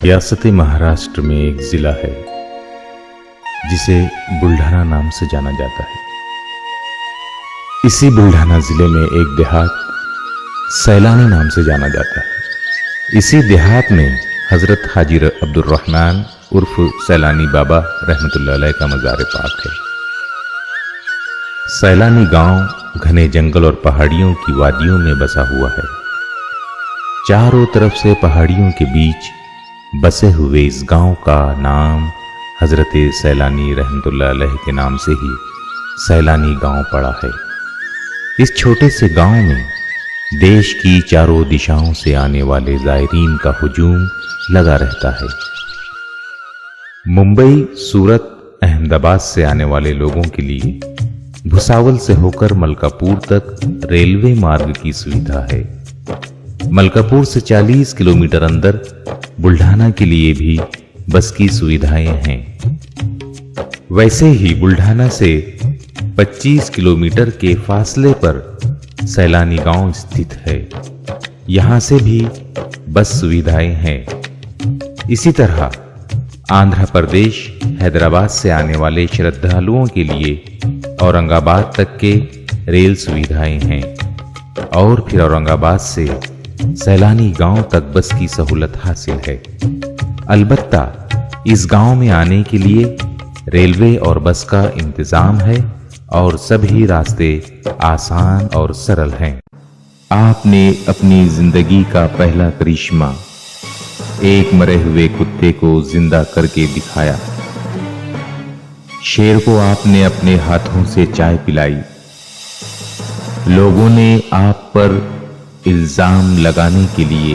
रियासत महाराष्ट्र में एक जिला है जिसे बुल्ढाना नाम से जाना जाता है। इसी बुल्ढाना जिले में एक देहात सैलानी नाम से जाना जाता है। इसी देहात में हजरत हाजी अब्दुर्रहमान उर्फ सैलानी बाबा रहमतुल्लाह अलैह का मज़ार पाक है। सैलानी गांव घने जंगल और पहाड़ियों की वादियों में बसा हुआ है। चारों तरफ से पहाड़ियों के बीच बसे हुए इस गांव का नाम हजरत सैलानी रहमतुल्लाह अलैह के नाम से ही सैलानी गांव पड़ा है। इस छोटे से गांव में देश की चारों दिशाओं से आने वाले ज़ायरीन का हुजूम लगा रहता है। मुंबई, सूरत, अहमदाबाद से आने वाले लोगों के लिए भुसावल से होकर मलकापुर तक रेलवे मार्ग की सुविधा है। मलकापुर से 40 किलोमीटर अंदर बुल्ढाना के लिए भी बस की सुविधाएं हैं। वैसे ही बुल्ढाना से 25 किलोमीटर के फासले पर सैलानी गांव स्थित है। यहां से भी बस सुविधाएं हैं। इसी तरह आंध्र प्रदेश, हैदराबाद से आने वाले श्रद्धालुओं के लिए औरंगाबाद तक के रेल सुविधाएं हैं और फिर औरंगाबाद से सैलानी गांव तक बस की सहूलत हासिल है। अलबत्ता इस गांव में आने के लिए रेलवे और बस का इंतजाम है और सभी रास्ते आसान और सरल हैं। आपने अपनी जिंदगी का पहला करिश्मा एक मरे हुए कुत्ते को जिंदा करके दिखाया। शेर को आपने अपने हाथों से चाय पिलाई। लोगों ने आप पर इल्जाम लगाने के लिए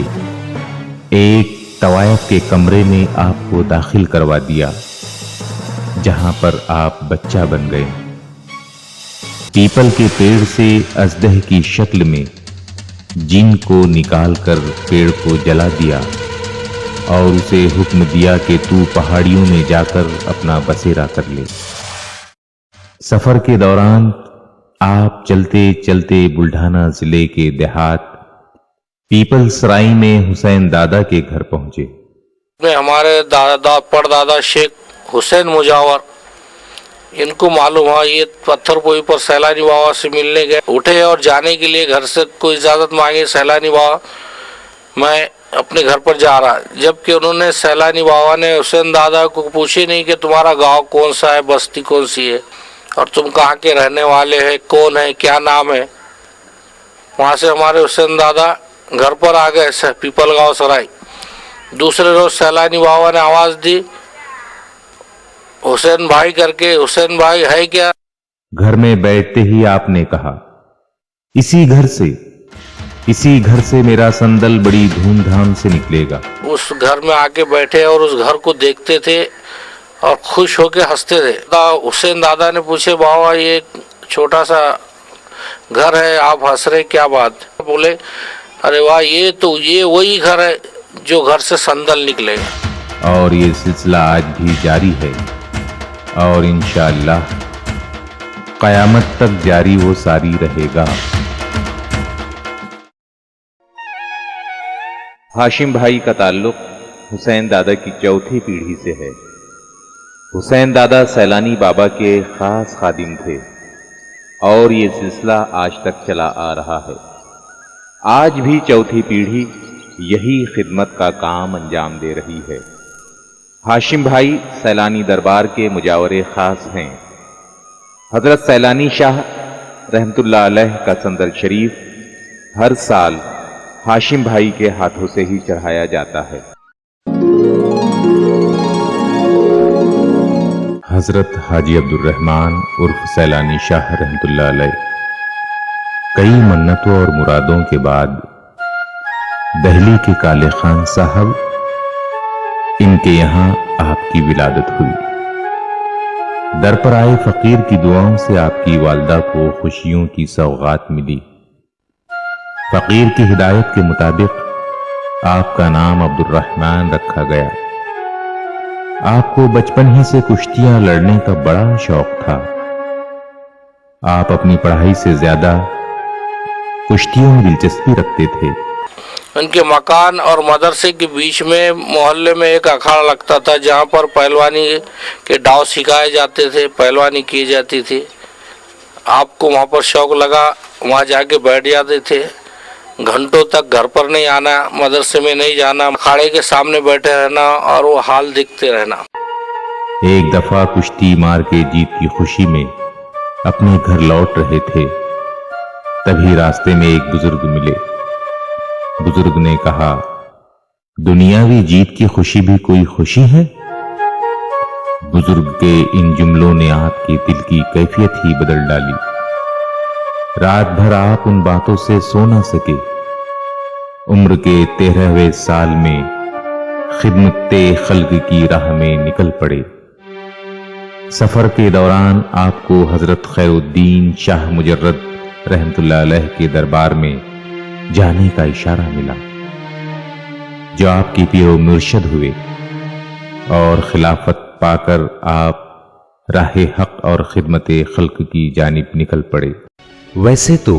एक तवायफ के कमरे में आपको दाखिल करवा दिया, जहां पर आप बच्चा बन गए। पीपल के पेड़ से अजदह की शक्ल में जिन को निकालकर पेड़ को जला दिया और उसे हुक्म दिया कि तू पहाड़ियों में जाकर अपना बसेरा कर ले। सफर के दौरान आप चलते चलते बुल्ढाना जिले के देहात पीपल सराई में हुसैन दादा के घर पहुंचे। हमारे दादा परदादा शेख हुसैन मुजावर, इनको मालूम हुआ ये पत्थरपोई पर सैलानी बाबा से मिलने गए। उठे और जाने के लिए घर से कोई इजाज़त मांगे, सैलानी बाबा मैं अपने घर पर जा रहा। जबकि उन्होंने सैलानी बाबा ने हुसैन दादा को पूछे नहीं कि तुम्हारा गांव कौन सा है, बस्ती कौन सी है और तुम कहाँ के रहने वाले हैं, कौन है, क्या नाम है। वहाँ से हमारे हुसैन दादा घर पर आ गए, पीपल गांव सराय। दूसरे रोज सैलानी बाबा ने आवाज दी हुसैन भाई करके। हुसैन भाई है क्या? घर में बैठते ही आपने कहा, इसी घर से मेरा संदल बड़ी धूमधाम से निकलेगा। उस घर में आके बैठे और उस घर को देखते थे और खुश होके हंसते थे। हुसैन दादा ने पूछे, बाबा ये छोटा सा घर है, आप हंस रहे, क्या बात? बोले, अरे वाह, ये वही घर है जो घर से संदल निकले। और ये सिलसिला आज भी जारी है और इंशाअल्लाह क़यामत तक जारी वो सारी रहेगा। हाशिम भाई का ताल्लुक हुसैन दादा की चौथी पीढ़ी से है। हुसैन दादा सैलानी बाबा के खास खादिम थे और ये सिलसिला आज तक चला आ रहा है। आज भी चौथी पीढ़ी यही खिदमत का काम अंजाम दे रही है। हाशिम भाई सैलानी दरबार के मुजावरे खास हैं। हजरत सैलानी शाह रहमतुल्लाह अलैह का संदल शरीफ हर साल हाशिम भाई के हाथों से ही चढ़ाया जाता है। हजरत हाजी अब्दुर्रहमान उर्फ सैलानी शाह रहमतुल्लाह अलैह कई मन्नतों और मुरादों के बाद दहली के काले खान साहब, इनके यहाँ आपकी विलादत हुई। दर पर आए फकीर की दुआओं से आपकी वालदा को खुशियों की सौगात मिली। फकीर की हिदायत के मुताबिक आपका नाम अब्दुर्रहमान रखा गया। आपको बचपन ही से कुश्तियां लड़ने का बड़ा शौक था। आप अपनी पढ़ाई से ज्यादा कुश्तियों में दिलचस्पी रखते थे। उनके मकान और मदरसे के बीच में मोहल्ले में एक अखाड़ा लगता था, जहाँ पर पहलवानी के दांव सिखाए जाते थे, पहलवानी की जाती थी। आपको वहाँ पर शौक लगा, वहाँ जाके बैठ जाते थे। घंटों तक घर पर नहीं आना, मदरसे में नहीं जाना, अखाड़े के सामने बैठे रहना और वो हाल देखते रहना। एक दफा कुश्ती मार के जीत की खुशी में अपने घर लौट रहे थे, तभी रास्ते में एक बुजुर्ग मिले। बुजुर्ग ने कहा, दुनियावी जीत की खुशी भी कोई खुशी है? बुजुर्ग के इन जुमलों ने आपके दिल की कैफियत ही बदल डाली। रात भर आप उन बातों से सो न सके। उम्र के 13वें साल में खिदमते खल्क की राह में निकल पड़े। सफर के दौरान आपको हजरत खैरुद्दीन शाह मुजर्रद रहमतुल्लाह अलैह के दरबार में जाने का इशारा मिला, जो आपके पीरो मुर्शद हुए और खिलाफत पाकर आप राहे हक और खिदमते खल्क की जानिब निकल पड़े। वैसे तो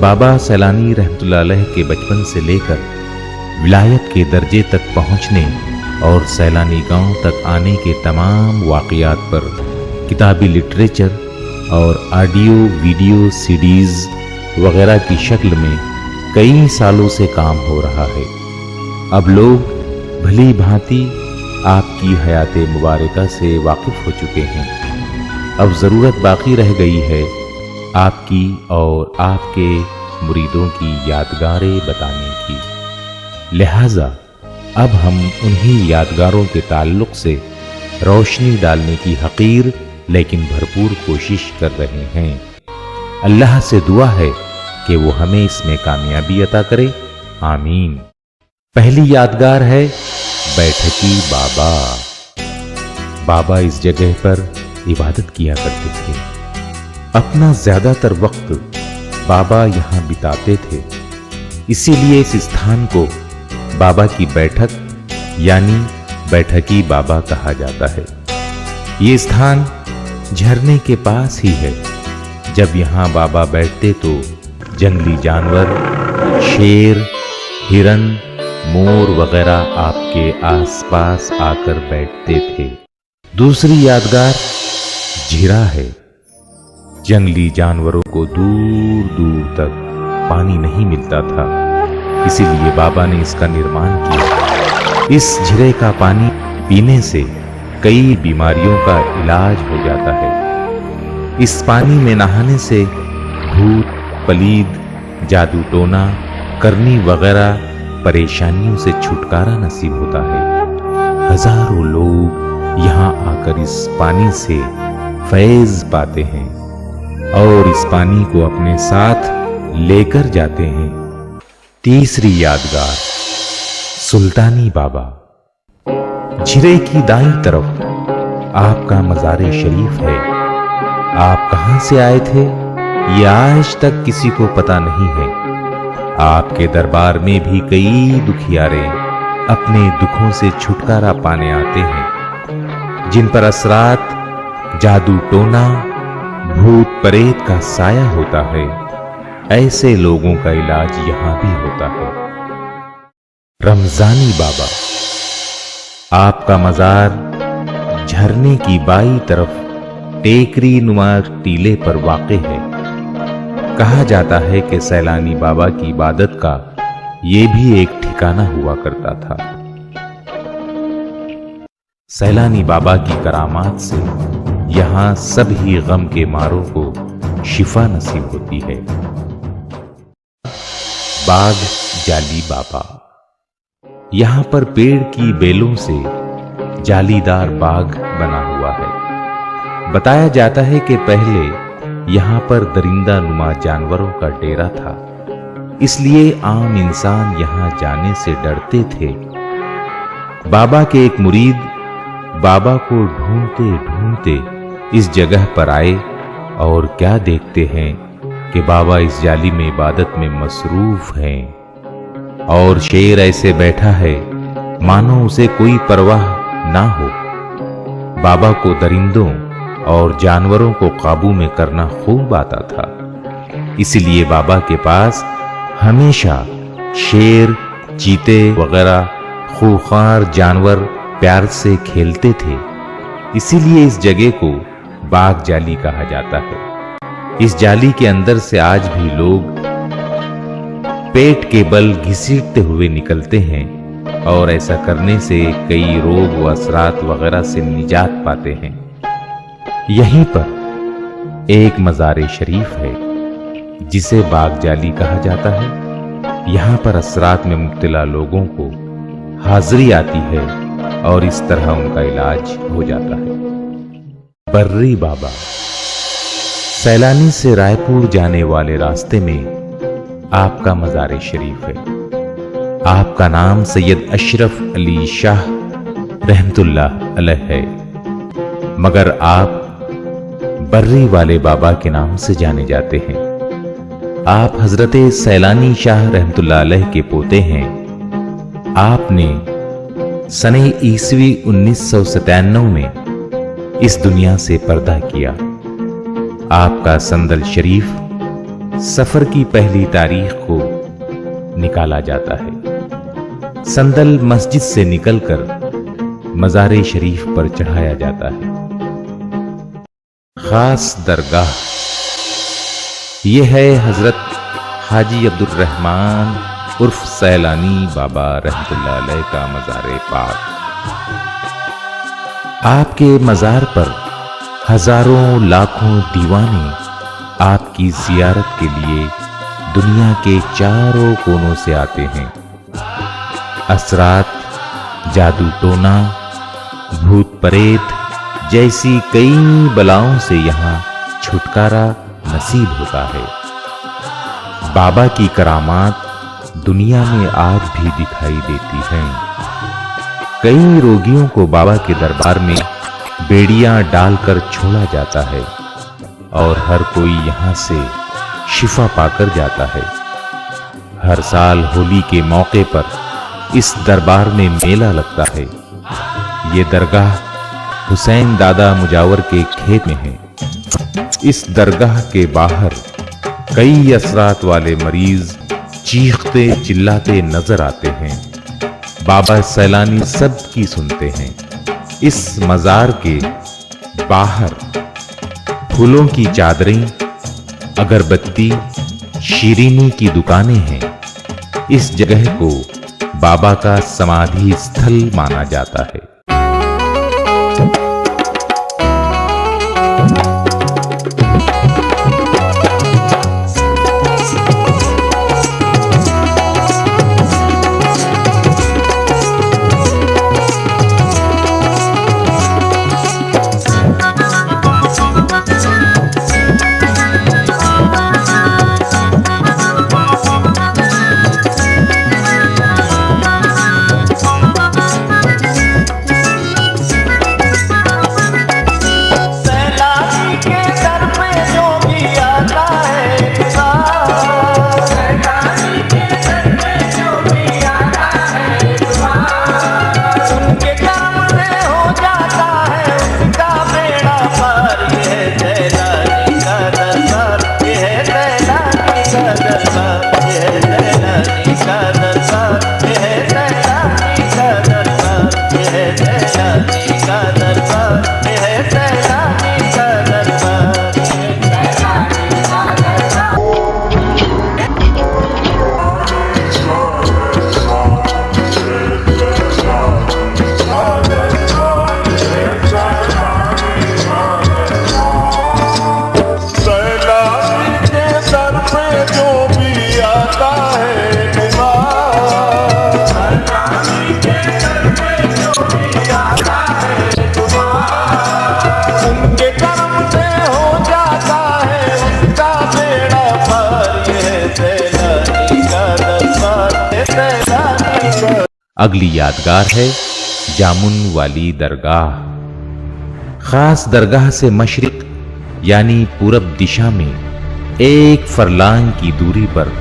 बाबा सैलानी रहमतुल्लाह अलैह के बचपन से लेकर विलायत के दर्जे तक पहुंचने और सैलानी गांव तक आने के तमाम वाक़ियात पर किताबी लिटरेचर और ऑडियो वीडियो सीडीज वगैरह की शक्ल में कई सालों से काम हो रहा है। अब लोग भली भांति आपकी हयात मुबारका से वाकिफ हो चुके हैं। अब ज़रूरत बाकी रह गई है आपकी और आपके मुरीदों की यादगारें बताने की। लिहाजा अब हम उन्हीं यादगारों के ताल्लुक से रोशनी डालने की हकीर लेकिन भरपूर कोशिश कर रहे हैं। अल्लाह से दुआ है कि वो हमें इसमें कामयाबी अता करे, आमीन। पहली यादगार है बैठकी बाबा। बाबा इस जगह पर इबादत किया करते थे। अपना ज्यादातर वक्त बाबा यहां बिताते थे, इसीलिए इस स्थान को बाबा की बैठक यानी बैठकी बाबा कहा जाता है। ये स्थान झरने के पास ही है। जब यहाँ बाबा बैठते तो जंगली जानवर, शेर, हिरन, मोर वगैरह आपके आसपास आकर बैठते थे। दूसरी यादगार झीरा है। जंगली जानवरों को दूर दूर तक पानी नहीं मिलता था, इसीलिए बाबा ने इसका निर्माण किया। इस झीरे का पानी पीने से कई बीमारियों का इलाज हो जाता है। इस पानी में नहाने से भूत, पलीद, जादू टोना, करनी वगैरह परेशानियों से छुटकारा नसीब होता है। हजारों लोग यहाँ आकर इस पानी से फैज पाते हैं और इस पानी को अपने साथ लेकर जाते हैं। तीसरी यादगार सुल्तानी बाबा। झीरे की दाईं तरफ आपका मज़ारे शरीफ है। आप कहां से आए थे ये आज तक किसी को पता नहीं है। आपके दरबार में भी कई दुखियारे अपने दुखों से छुटकारा पाने आते हैं, जिन पर असरात, जादू टोना, भूत प्रेत का साया होता है। ऐसे लोगों का इलाज यहां भी होता है। रमजानी बाबा। आपका मजार झरने की बाईं तरफ टेकरी नुमा टीले पर वाक़े है। कहा जाता है कि सैलानी बाबा की इबादत का ये भी एक ठिकाना हुआ करता था। सैलानी बाबा की करामात से यहां सभी गम के मारों को शिफा नसीब होती है। बाग जाली बाबा। यहां पर पेड़ की बेलों से जालीदार बाग बना हुआ है। बताया जाता है कि पहले यहां पर दरिंदा नुमा जानवरों का डेरा था, इसलिए आम इंसान यहां जाने से डरते थे। बाबा के एक मुरीद बाबा को ढूंढते ढूंढते इस जगह पर आए और क्या देखते हैं कि बाबा इस जाली में इबादत में मसरूफ हैं और शेर ऐसे बैठा है मानो उसे कोई परवाह ना हो। बाबा को दरिंदों और जानवरों को काबू में करना खूब आता था, इसलिए बाबा के पास हमेशा शेर, चीते वगैरह खूंखार जानवर प्यार से खेलते थे। इसीलिए इस जगह को बाग जाली कहा जाता है। इस जाली के अंदर से आज भी लोग पेट के बल घसीटते हुए निकलते हैं और ऐसा करने से कई रोग व असरात वगैरह से निजात पाते हैं। यहीं पर एक मज़ार शरीफ है जिसे बाग जाली कहा जाता है। यहां पर असरात में मुब्तला लोगों को हाजिरी आती है और इस तरह उनका इलाज हो जाता है। बर्री बाबा। सैलानी से रायपुर जाने वाले रास्ते में आपका मज़ार शरीफ है। आपका नाम सैयद अशरफ अली शाह रहमतुल्लाह अलैह है, मगर आप बर्री वाले बाबा के नाम से जाने जाते हैं। आप हजरत सैलानी शाह रहमतुल्लाह अलैह के पोते हैं। आपने सने ईस्वी 1997 में इस दुनिया से पर्दा किया। आपका संदल शरीफ सफर की पहली तारीख को निकाला जाता है। संदल मस्जिद से निकलकर मज़ार शरीफ पर चढ़ाया जाता है। खास दरगाह यह है हजरत हाजी अब्दुल रहमान उर्फ सैलानी बाबा रहमतुल्लाह अलैह का मज़ार पाक। आपके मज़ार पर हजारों लाखों दीवाने आपकी जियारत के लिए दुनिया के चारों कोनों से आते हैं। असरात, जादू टोना, भूत प्रेत जैसी कई बलाओं से यहाँ छुटकारा नसीब होता है। बाबा की करामात दुनिया में आज भी दिखाई देती हैं। कई रोगियों को बाबा के दरबार में बेड़ियां डालकर छोड़ा जाता है और हर कोई यहां से शिफा पाकर जाता है। हर साल होली के मौके पर इस दरबार में मेला लगता है। ये दरगाह हुसैन दादा मुजावर के खेत में है। इस दरगाह के बाहर कई असरात वाले मरीज चीखते चिल्लाते नजर आते हैं। बाबा सैलानी सबकी सुनते हैं। इस मज़ार के बाहर फूलों की चादरें, अगरबत्ती, शीरीनी की दुकानें हैं। इस जगह को बाबा का समाधि स्थल माना जाता है। अगली यादगार है जामुन वाली दरगाह। खास दरगाह से मशरिक यानी पूरब दिशा में एक फरलांग की दूरी पर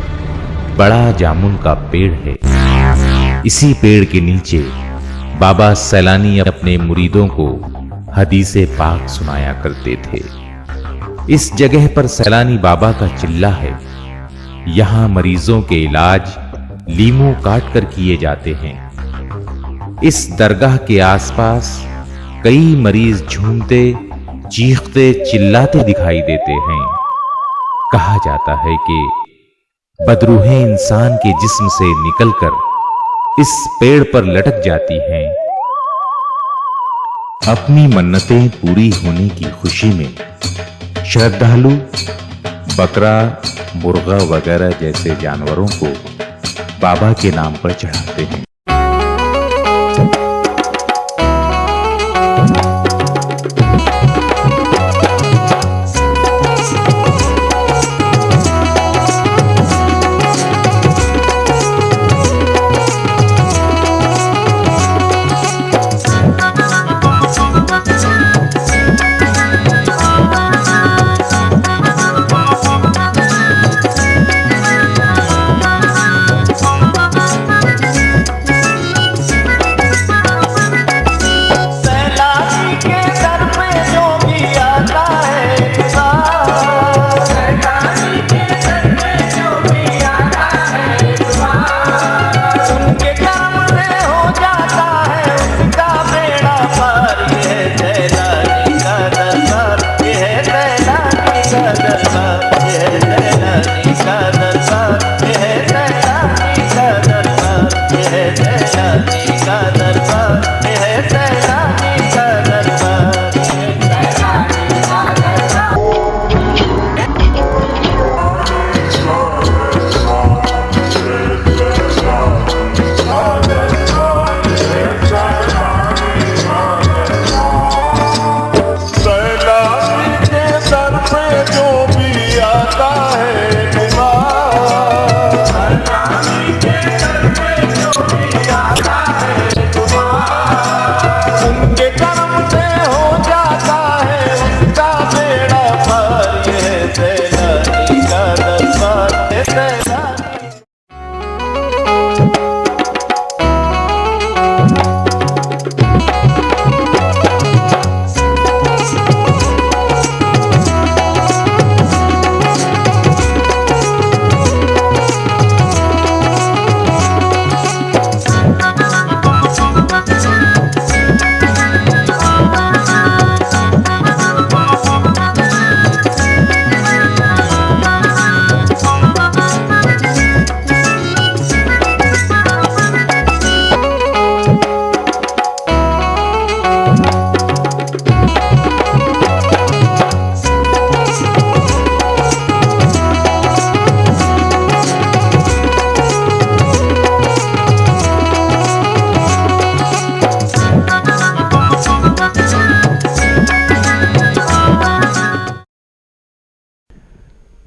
बड़ा जामुन का पेड़ है। इसी पेड़ के नीचे बाबा सैलानी अपने मुरीदों को हदीसे पाक सुनाया करते थे। इस जगह पर सैलानी बाबा का चिल्ला है। यहां मरीजों के इलाज लीमो काट कर किए जाते हैं। इस दरगाह के आसपास कई मरीज झूमते, चीखते, चिल्लाते दिखाई देते हैं। कहा जाता है कि बदरूहें इंसान के जिस्म से निकलकर इस पेड़ पर लटक जाती हैं। अपनी मन्नतें पूरी होने की खुशी में श्रद्धालु बकरा, मुर्गा वगैरह जैसे जानवरों को बाबा के नाम पर चढ़ाते हैं।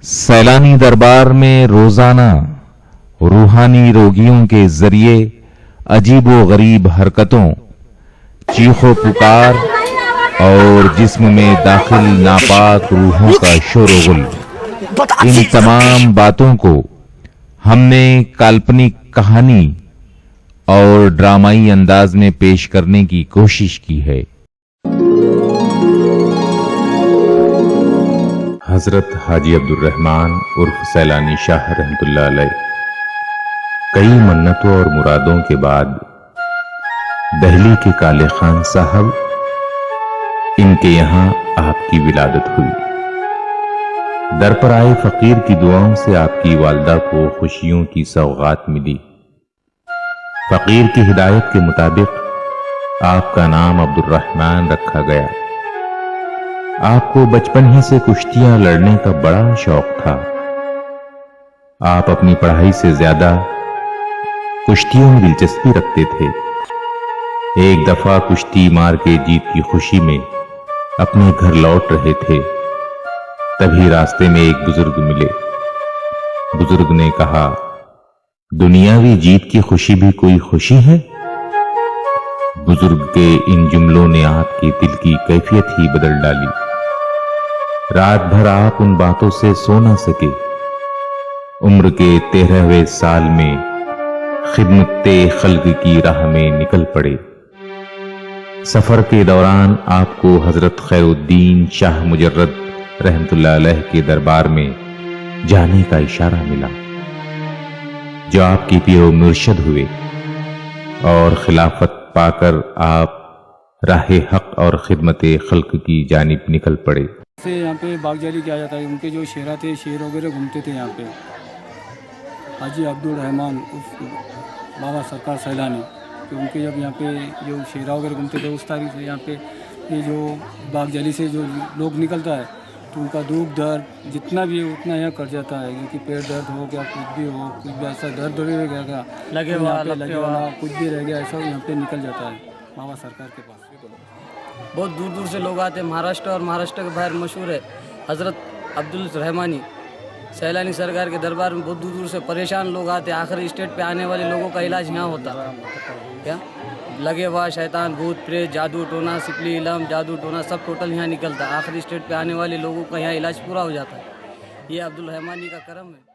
सैलानी दरबार में रोजाना रूहानी रोगियों के जरिए अजीबो गरीब हरकतों, चीखो पुकार और जिस्म में दाखिल नापाक रूहों का शोरगुल, इन तमाम बातों को हमने काल्पनिक कहानी और ड्रामाई अंदाज में पेश करने की कोशिश की है। हजरत हाजी अब्दुल रहमान उर्फ सैलानी शाह रहमतुल्लाह अलैह कई मन्नतों और मुरादों के बाद दहली के काले खान साहब, इनके यहां आपकी विलादत हुई। दर पर आए फकीर की दुआओं से आपकी वालदा को खुशियों की सौगात मिली। फकीर की हिदायत के मुताबिक आपका नाम अब्दुल रहमान रखा गया। आपको बचपन ही से कुश्तियां लड़ने का बड़ा शौक था। आप अपनी पढ़ाई से ज्यादा कुश्तियों में दिलचस्पी रखते थे। एक दफा कुश्ती मार के जीत की खुशी में अपने घर लौट रहे थे, तभी रास्ते में एक बुजुर्ग मिले। बुजुर्ग ने कहा, दुनियावी जीत की खुशी भी कोई खुशी है? बुजुर्ग के इन जुमलों ने आपके दिल की कैफियत ही बदल डाली। रात भर आप उन बातों से सो न सके। उम्र के 13वें साल में खिदमते खल्क की राह में निकल पड़े। सफर के दौरान आपको हजरत खैरुद्दीन शाह मुजर्रद रहमतुल्लाह अलैह के दरबार में जाने का इशारा मिला। जो आपके पीर मुर्शद हुए और खिलाफत पाकर आप राह हक और खिदमत खल्क की जानिब निकल पड़े। से यहाँ पे बागजाली किया जाता है। उनके जो शेरा थे, शेर वगैरह घूमते थे यहाँ पे। हाजी अब्दुल रहमान उस बाबा सरकार सैलानी, तो उनके जब यहाँ पे जो शेरा वगैरह घूमते थे उस तारीख से यहाँ पे ये जो बागजाली से जो लोग निकलता है तो उनका दुख दर्द जितना भी है उतना यहाँ कर जाता है, क्योंकि पेट दर्द हो गया, कुछ भी हो, कुछ भी ऐसा दर्द रह गया, लगे वाला कुछ भी रह गया, ऐसा यहाँ पे निकल जाता है बाबा सरकार के पास। बहुत दूर दूर से लोग आते हैं। महाराष्ट्र और महाराष्ट्र के बाहर मशहूर है हज़रत अब्दुल रहमानी सैलानी सरकार के दरबार में बहुत दूर दूर से परेशान लोग आते हैं। आखिरी स्टेज पे आने वाले लोगों का इलाज यहाँ होता है। क्या लगे हुआ शैतान, भूत प्रेत, जादू टोना, सिपली इलम, जादू टोना सब टोटल यहाँ निकलता है। आखिरी स्टेज पे आने वाले लोगों का यहाँ इलाज पूरा हो जाता है। ये अब्दुल रहमानी का करम है।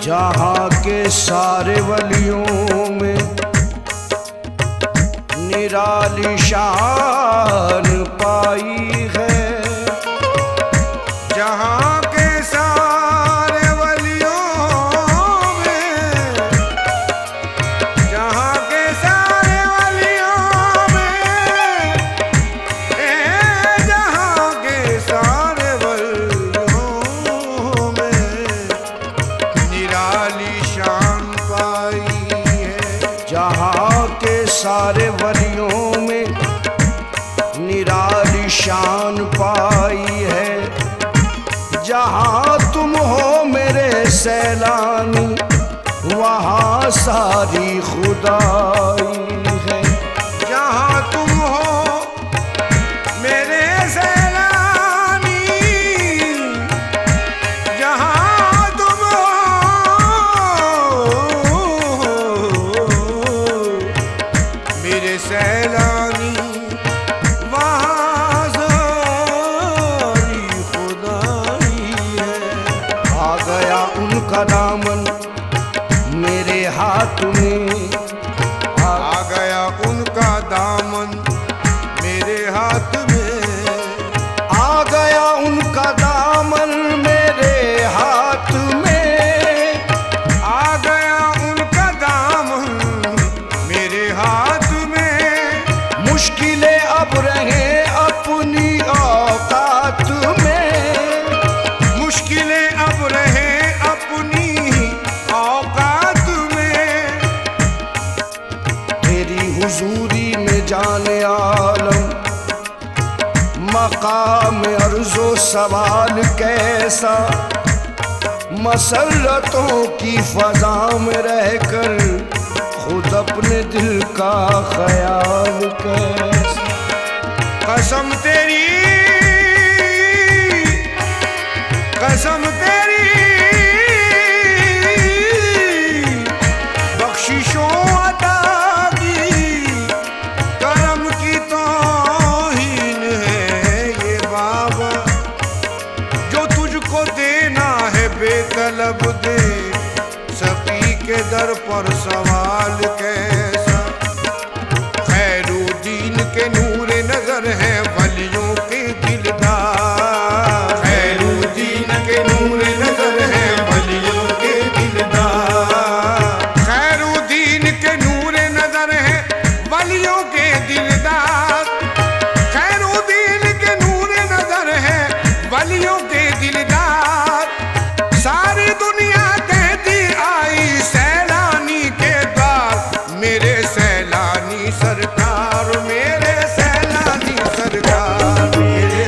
जहाँ के सारे वलियों में निराली शान पाई है। जहाँ के सारे वलियों में, जहाँ के सारे वलियों में, जहाँ के सारे वलियों में निराली शान पाई है। जहाँ के सारे वलियों में निराली शान पाई है। जहाँ तुम हो मेरे सैलानी वहाँ सारी खुदाई है। जहाँ तुम हो मेरे सैलानी, जहाँ तुम मेरे सैलानी वहाँ सारी खुदाई है। आ गया उनका दामन मेरे हाथ में, आ गया उनका दामन मेरे हाथ में, आ गया उनका दामन मेरे हाथ में, आ गया उनका दामन मेरे हाथ में। मुश्किलें अब रहे अपनी औकात में, मुश्किलें अब रहे अपनी औकात में। तेरी हुजूरी में जाने आलम मकाम अर्ज़ो सवाल कैसा, मसल्लतों की फ़ज़ा में रहकर खुद अपने दिल का ख्याल कैसा। कसम तेरी, कसम तेरी बख्शिशों अता की, करम की तौहीन है ये बाबा। जो तुझको देना है बेतलब दे, सकी के दर पर सवाल कैसा। खैरुद्दीन के नूर नजर है वलियों के दिलदार, खैरुद्दीन के नूर नजर है वलियों के दिलदार, खैरुद्दीन के नूर नजर है वलियों के दिलदार, खैरुद्दीन के नूर नजर है वलियों के दिलदार। सारी दुनिया कहती आई सैलानी के द्वार, मेरे सैलानी सरकार, मेरे सैलानी सरकार, मेरे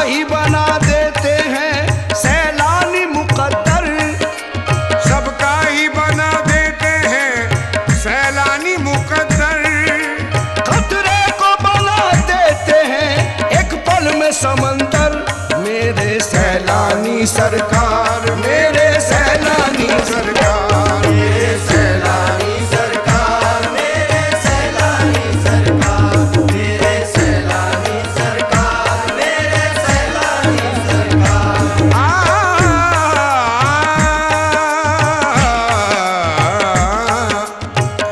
ही बना देते हैं सैलानी मुकद्दर, सबका ही बना देते हैं सैलानी मुकद्दर। खतरे को बना देते हैं एक पल में समंदर। मेरे सैलानी सरकार, मेरे सैलानी सरकार, मेरे सैलानी सरकार, मेरे सैलानी सरकार, मेरे सैलानी सरकार, मेरे सैलानी सरकार।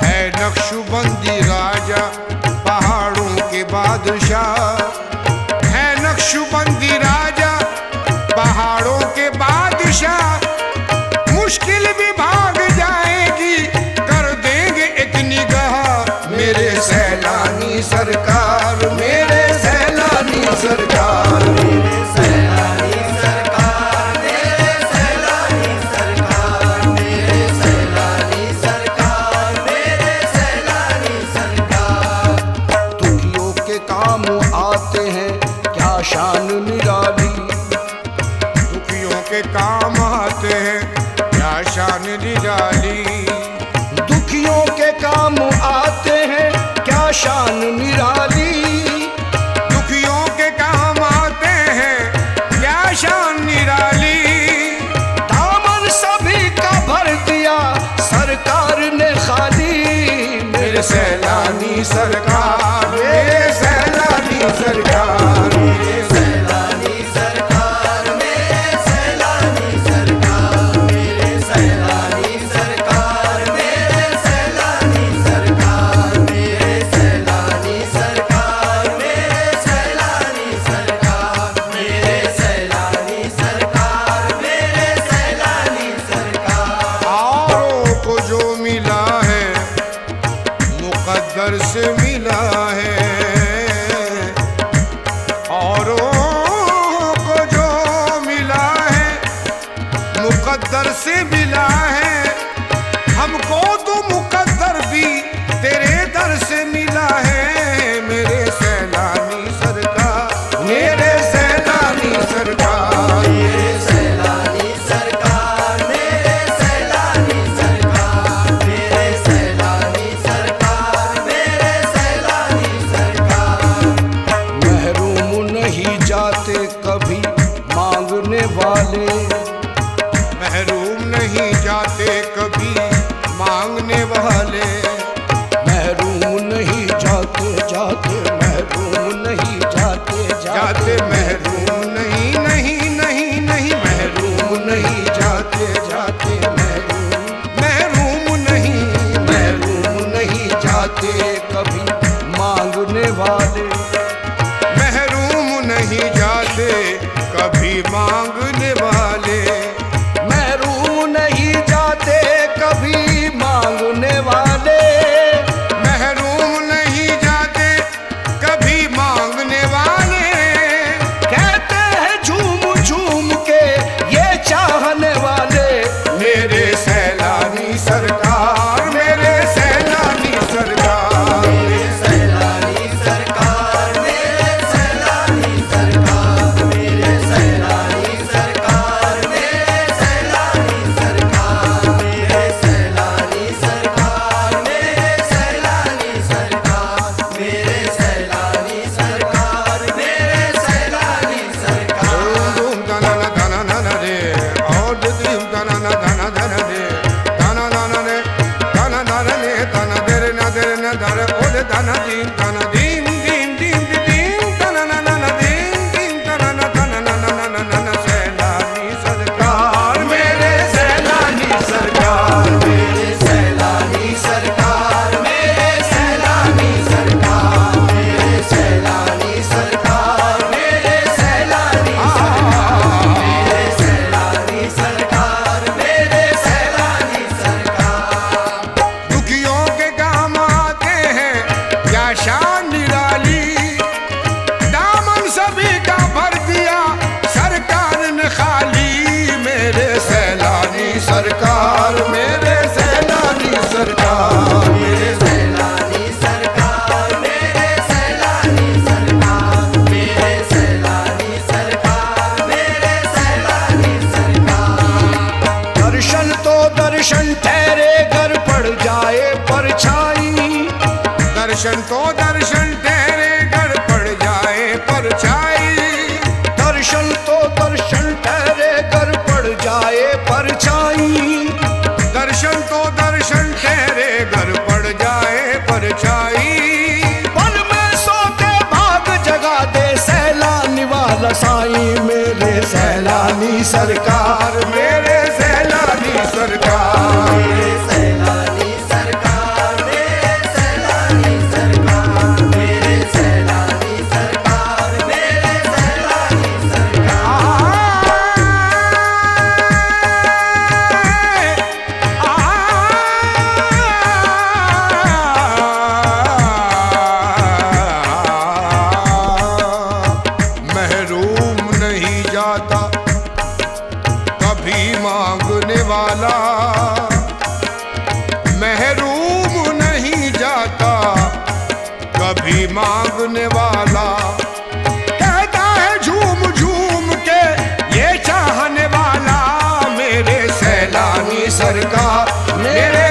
है नक्शबंदी राजा पहाड़ों के बादशाह, है नक्शबंदी राजा पहाड़ों के बादशाह। मुश्किल भी भाग जाएगी, कर देंगे एक निगाह। मेरे सैलानी सरकार, मेरे सैलानी सरकार, मेरे सैलानी सरकार, मेरे सैलानी सरकार, मेरे सैलानी सरकार, मेरे सैलानी सरकार। दुखियों के काम आते हैं क्या शान निराली, दुखियों के काम आते हैं क्या शान निराली। दुखियों के काम आते हैं क्या शान निराली। दुखियों के काम आते हैं क्या शान निराली। दामन सभी का भर दिया सरकार ने खाली। मेरे सैलानी सरकार, मेरे सैलानी सरकार, मेरे सैलानी सरकार, मेरे सैलानी सरकार, मेरे सैलानी सरकार, मेरे सैलानी सरकार, मेरे सैलानी सरकार, मेरे सैलानी सरकार, मेरे सैलानी सरकार, मेरे सैलानी सरकार। औरों को जो मिला है मुकद्दर से मिला है, औरों को जो मिला है मुकद्दर से मिला है। हमको तो मुकद्दर भी तेरे दर से मिला है। मेरे सैलानी सरकार, मेरे सैलानी सरकार, मेरे सैलानी सरकार, मेरे सैलानी सरकार, मेरे सैलानी सरकार, मेरे सैलानी सरकार। महरूम नहीं जाते कभी मांगने वाले, महरूम नहीं जाते कभी मांगने वाले। महरूम नहीं जाते जाते, महरूम नहीं जाते जाते महरूम नहीं नहीं नहीं नहीं महरूम नहीं जाते जाते, महरूम नहीं। महरूम नहीं जाते कभी मांगने वाले। महरूम नहीं जाते कभी मांगने वाले। महरूम नहीं जाते कभी मांगने वाले। महरूम नहीं जाते कभी मांगने वाले। कहते हैं झूम झूम के ये चाहने वाले। मेरे सैलानी सरकार, मेरे सैलानी सरकार, मेरे सैलानी सरकार, मेरे सैलानी सरकार, मेरे सैलानी दर्शन तो दर्शन तेरे घर पड़ जाए परछाई। दर्शन तो दर्शन ठहरे कर पड़ जाए परछाई। दर्शन तो दर्शन तेरे घर पड़ जाए परछाई। पल में सोते भाग जगा दे सैलानी वाला साईं मेरे सैलानी सरकार। मेरे सैलानी सरकार। मेरे सैलानी सरकार। मेरे सैलानी सरकार। मेरे सैलानी सरकार। मेरे सैलानी महरूम नहीं जाता कभी मांगने वाला। महरूम नहीं जाता कभी मांगने वाला। कहता है झूम झूम के ये चाहने वाला। मेरे सैलानी सरकार। मेरे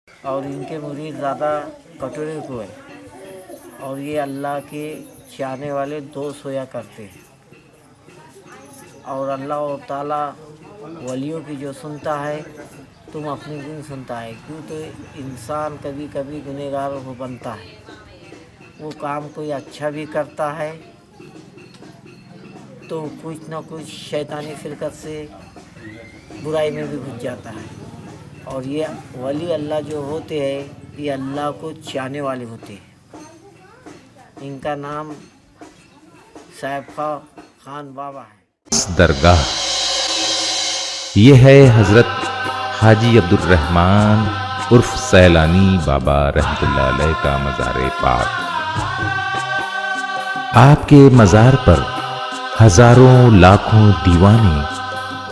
और इनके मुरीद ज़्यादा कटोरे को है और ये अल्लाह के चाहने वाले दोस्त होया करते हैं। और अल्लाह ताला वलियों की जो सुनता है तुम अपनी क्यों सुनता है? क्यों तो इंसान कभी कभी गुनहगार हो बनता है। वो काम कोई अच्छा भी करता है तो कुछ ना कुछ शैतानी फिरकत से बुराई में भी घुस जाता है। और ये वली अल्लाह जो होते हैं ये अल्लाह को चाहने वाले होते हैं। इनका नाम सैफा खान बाबा है। इस दरगाह ये है हजरत हाजी अब्दुल रहमान उर्फ सैलानी बाबा रहमतुल्लाह अलैह का मज़ार पाक। आपके मज़ार पर हजारों लाखों दीवाने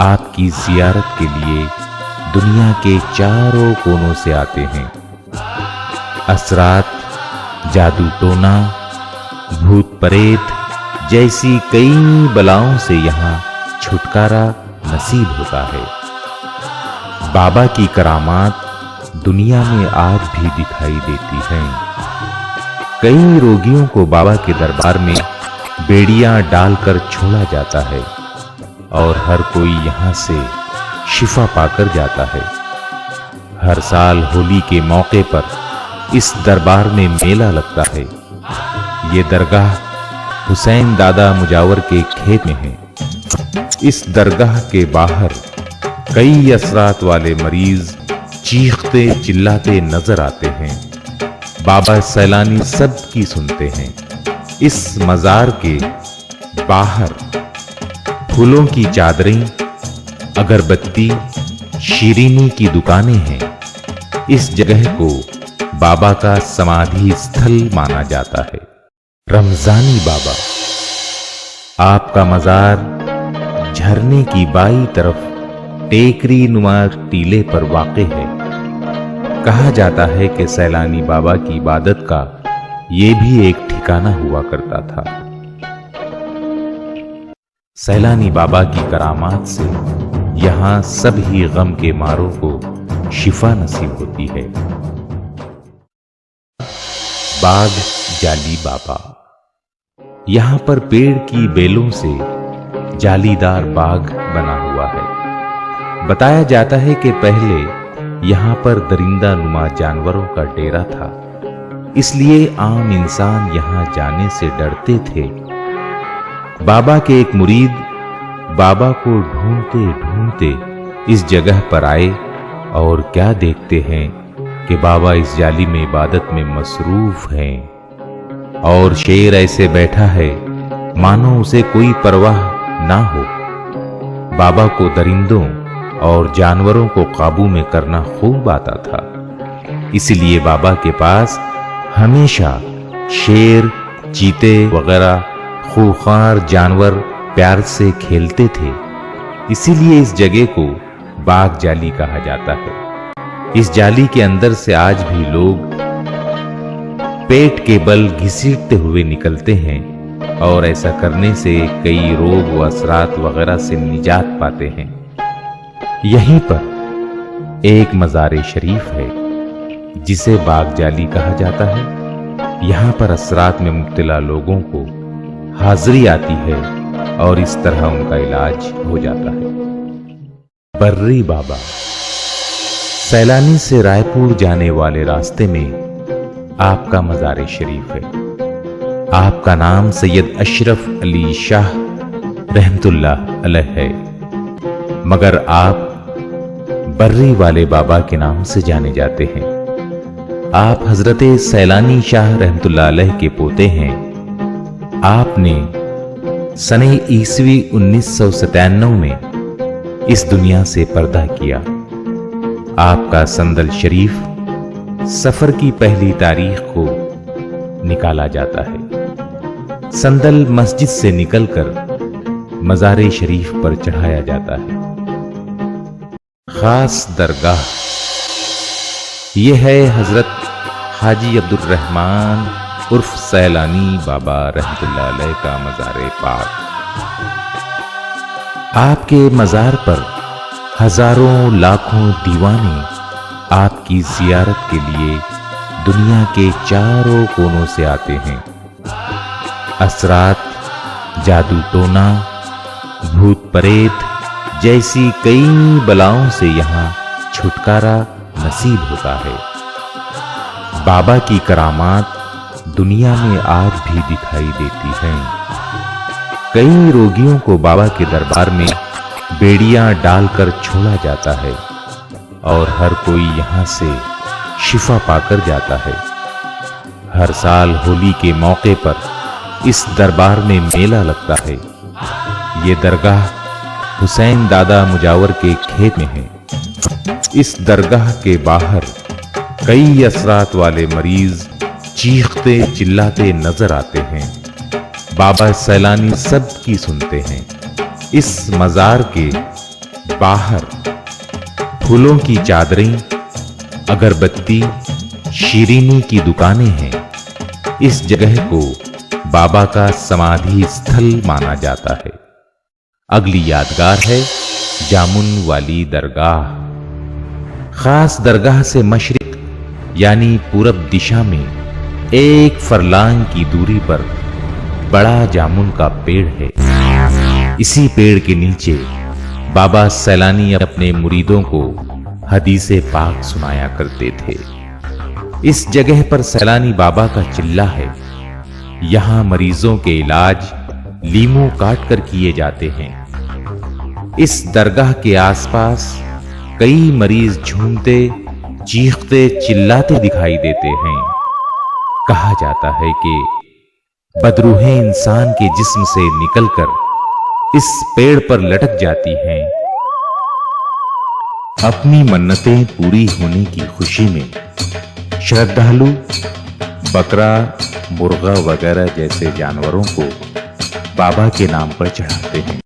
आपकी जियारत के लिए दुनिया के चारों कोनों से आते हैं। असरात, जादू टोना, भूत प्रेत जैसी कई बलाओं से यहाँ छुटकारा नसीब होता है। बाबा की करामात दुनिया में आज भी दिखाई देती हैं। कई रोगियों को बाबा के दरबार में बेड़ियां डालकर छोड़ा जाता है और हर कोई यहाँ से शिफा पाकर जाता है। हर साल होली के मौके पर इस दरबार में मेला लगता है। ये दरगाह हुसैन दादा मुजावर के खेत में है। इस दरगाह के बाहर कई असरात वाले मरीज चीखते चिल्लाते नजर आते हैं। बाबा सैलानी सबकी सुनते हैं। इस मजार के बाहर फूलों की चादरें, अगरबत्ती, शीरीनी की दुकानें हैं। इस जगह को बाबा का समाधि स्थल माना जाता है। रमजानी बाबा, आपका मजार झरने की बाई तरफ टेकरी नुमा टीले पर वाक़े है। कहा जाता है कि सैलानी बाबा की इबादत का ये भी एक ठिकाना हुआ करता था। सैलानी बाबा की करामात से यहाँ सभी गम के मारों को शिफा नसीब होती है। बाग जाली बाबा। यहाँ पर पेड़ की बेलों से जालीदार बाग बना हुआ है। बताया जाता है कि पहले यहाँ पर दरिंदा नुमा जानवरों का डेरा था, इसलिए आम इंसान यहाँ जाने से डरते थे। बाबा के एक मुरीद बाबा को ढूंढते ढूंढते इस जगह पर आए और क्या देखते हैं कि बाबा इस जाली में इबादत में मसरूफ हैं और शेर ऐसे बैठा है मानो उसे कोई परवाह ना हो। बाबा को दरिंदों और जानवरों को काबू में करना खूब आता था, इसलिए बाबा के पास हमेशा शेर, चीते वगैरह खूंखार जानवर प्यार से खेलते थे। इसीलिए इस जगह को बाग जाली कहा जाता है। इस जाली के अंदर से आज भी लोग पेट के बल घसीटते हुए निकलते हैं और ऐसा करने से कई रोग व असरात वगैरह से निजात पाते हैं। यहीं पर एक मज़ार शरीफ है जिसे बाग जाली कहा जाता है। यहाँ पर असरात में मुब्तला लोगों को हाजिरी आती है और इस तरह उनका इलाज हो जाता है। बर्री बाबा। सैलानी से रायपुर जाने वाले रास्ते में आपका मज़ार शरीफ है। आपका नाम सैयद अशरफ अली शाह रहमतुल्लाह अलैह है, मगर आप बर्री वाले बाबा के नाम से जाने जाते हैं। आप हजरत सैलानी शाह रहमतुल्लाह अलैह के पोते हैं। आपने सने ईस्वी 1997 में इस दुनिया से पर्दा किया। आपका संदल शरीफ सफर की पहली तारीख को निकाला जाता है। संदल मस्जिद से निकलकर मज़ार शरीफ पर चढ़ाया जाता है। खास दरगाह यह है हजरत हाजी अब्दुल रहमान उर्फ सैलानी बाबा रहमतुल्लाह अलैह का मज़ार पाक। आपके मज़ार पर हजारों लाखों दीवाने आपकी जियारत के लिए दुनिया के चारों कोनों से आते हैं। असरात, जादू टोना, भूत प्रेत जैसी कई बलाओं से यहाँ छुटकारा नसीब होता है। बाबा की करामात दुनिया में आज भी दिखाई देती हैं। कई रोगियों को बाबा के दरबार में बेड़ियां डालकर छोड़ा जाता है और हर कोई यहां से शिफा पाकर जाता है। हर साल होली के मौके पर इस दरबार में मेला लगता है। ये दरगाह हुसैन दादा मुजावर के खेत में है। इस दरगाह के बाहर कई असरात वाले मरीज चीखते चिल्लाते नजर आते हैं। बाबा सैलानी सबकी सुनते हैं। इस मज़ार के बाहर फूलों की चादरें, अगरबत्ती, शीरीनी की दुकानें हैं। इस जगह को बाबा का समाधि स्थल माना जाता है। अगली यादगार है जामुन वाली दरगाह। खास दरगाह से मशरिक यानी पूरब दिशा में 1 फरलांग की दूरी पर बड़ा जामुन का पेड़ है। इसी पेड़ के नीचे बाबा सैलानी अपने मुरीदों को हदीसे पाक सुनाया करते थे। इस जगह पर सैलानी बाबा का चिल्ला है। यहाँ मरीजों के इलाज लीमू काट कर किए जाते हैं। इस दरगाह के आसपास कई मरीज झूमते, चीखते, चिल्लाते दिखाई देते हैं। कहा जाता है कि बदरूहें इंसान के जिस्म से निकलकर इस पेड़ पर लटक जाती हैं। अपनी मन्नतें पूरी होने की खुशी में श्रद्धालु बकरा, मुर्गा वगैरह जैसे जानवरों को बाबा के नाम पर चढ़ाते हैं।